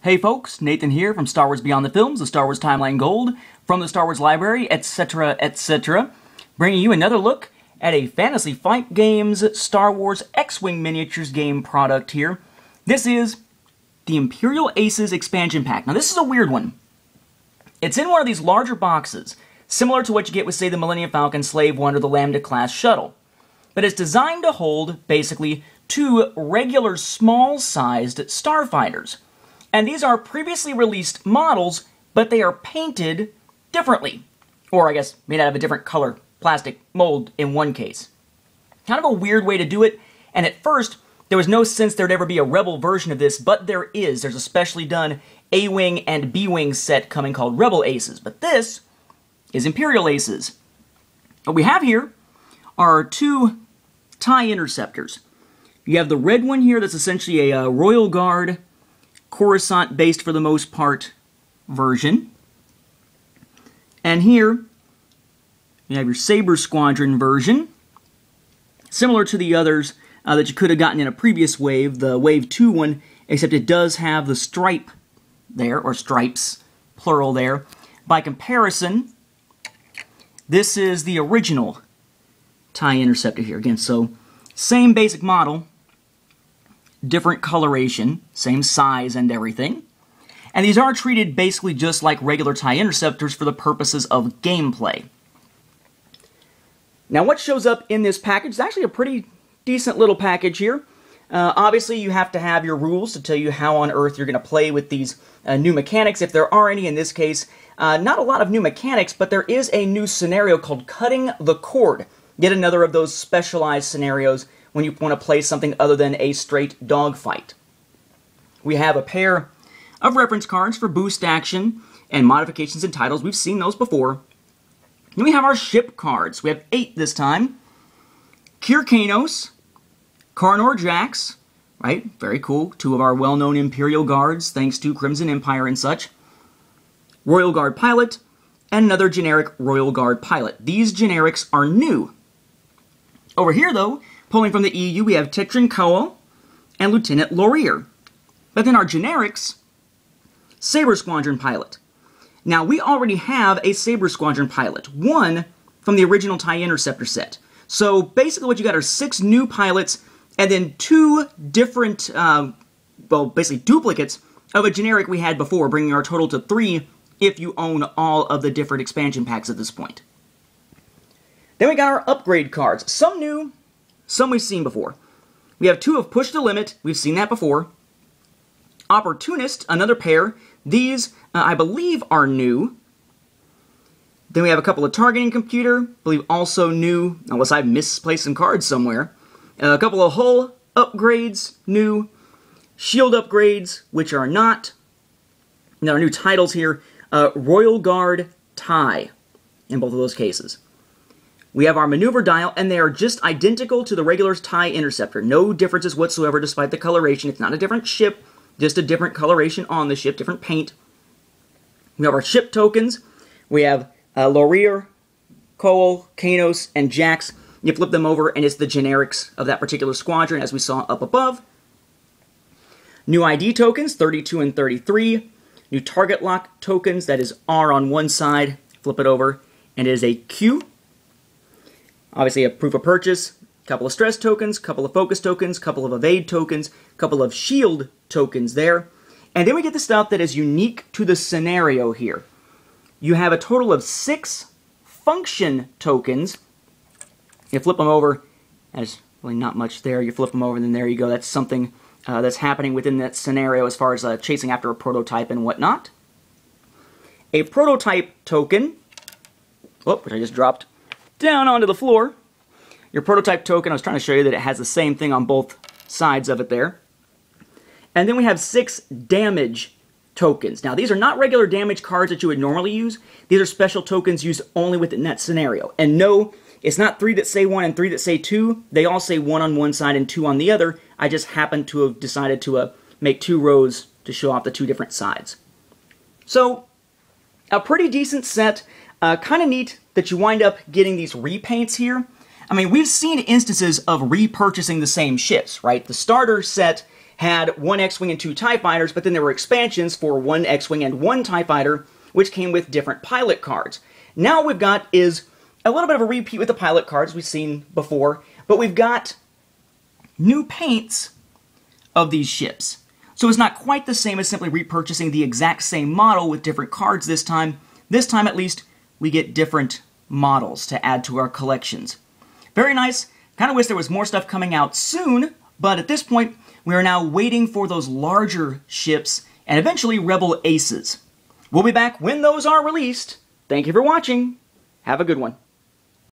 Hey folks, Nathan here from Star Wars Beyond the Films, the Star Wars Timeline Gold, from the Star Wars Library, etc., etc., bringing you another look at a Fantasy Flight Games Star Wars X-Wing Miniatures game product here. This is the Imperial Aces expansion pack. Now this is a weird one. It's in one of these larger boxes, similar to what you get with, say, the Millennium Falcon, Slave One, or the Lambda-class shuttle. But it's designed to hold, basically, two regular small-sized starfighters. And these are previously released models, but they are painted differently. Or, I guess, made out of a different color plastic mold in one case. Kind of a weird way to do it, and at first, there was no sense there'd ever be a Rebel version of this, but there is. There's a specially done A-Wing and B-Wing set coming called Rebel Aces, but this is Imperial Aces. What we have here are two TIE interceptors. You have the red one here that's essentially a Royal Guard, Coruscant-based for the most part version. And here, you have your Saber Squadron version, similar to the others that you could have gotten in a previous wave, the Wave 2 one, except it does have the stripe there, or stripes, plural there. By comparison, this is the original TIE Interceptor here. Again, so same basic model, different coloration, same size and everything. And these are treated basically just like regular TIE Interceptors for the purposes of gameplay. Now what shows up in this package is actually a pretty decent little package here. Obviously you have to have your rules to tell you how on earth you're going to play with these new mechanics, if there are any in this case. Not a lot of new mechanics, but there is a new scenario called Cutting the Cord. Yet another of those specialized scenarios when you want to play something other than a straight dogfight. We have a pair of reference cards for boost action and modifications and titles. We've seen those before. Then we have our ship cards. We have 8 this time. Kyrkanos, Karnor Jax, right? Very cool. 2 of our well-known Imperial Guards, thanks to Crimson Empire and such. Royal Guard Pilot, and another generic Royal Guard Pilot. These generics are new. Over here, though, pulling from the EU, we have Tetrin Koa and Lieutenant Laurier. But then our generics, Saber Squadron Pilot. Now, we already have a Saber Squadron Pilot, one from the original TIE Interceptor set. So basically what you got are 6 new pilots and then 2 different, well, basically duplicates of a generic we had before, bringing our total to 3 if you own all of the different expansion packs at this point. Then we got our upgrade cards. Some new, some we've seen before. We have 2 of Push the Limit. We've seen that before. Opportunist, another pair. These, I believe, are new. Then we have a couple of Targeting Computer, I believe also new, unless I've misplaced some cards somewhere. A couple of hull upgrades, new. Shield upgrades, which are not. Now our new titles here, Royal Guard TIE, in both of those cases. We have our maneuver dial, and they are just identical to the regular TIE Interceptor. No differences whatsoever despite the coloration. It's not a different ship, just a different coloration on the ship, different paint. We have our ship tokens. We have Laurier, Cole, Kanos, and Jax. You flip them over, and it's the generics of that particular squadron, as we saw up above. New ID tokens, 32 and 33. New target lock tokens, that is R on one side. Flip it over, and it is a Q. Obviously, a proof of purchase, a couple of stress tokens, a couple of focus tokens, a couple of evade tokens, a couple of shield tokens there. And then we get the stuff that is unique to the scenario here. You have a total of 6 function tokens. You flip them over, there's really not much there. You flip them over, and then there you go. That's something that's happening within that scenario as far as chasing after a prototype and whatnot. A prototype token, which I just dropped down onto the floor. Your prototype token, I was trying to show you that it has the same thing on both sides of it there. And then we have 6 damage tokens. Now, these are not regular damage cards that you would normally use. These are special tokens used only within that scenario. And no, it's not 3 that say 1 and 3 that say 2. They all say 1 on one side and 2 on the other. I just happen to have decided to make 2 rows to show off the 2 different sides. So, a pretty decent set. Kind of neat that you wind up getting these repaints here. I mean, we've seen instances of repurchasing the same ships, right? The starter set had 1 X-Wing and 2 TIE Fighters, but then there were expansions for 1 X-Wing and 1 TIE Fighter, which came with different pilot cards. Now what we've got is a little bit of a repeat with the pilot cards we've seen before, but we've got new paints of these ships. So it's not quite the same as simply repurchasing the exact same model with different cards this time. This time, at least, we get different models to add to our collections. Very nice. Kind of wish there was more stuff coming out soon, but at this point, we are now waiting for those larger ships and eventually Rebel Aces. We'll be back when those are released. Thank you for watching. Have a good one.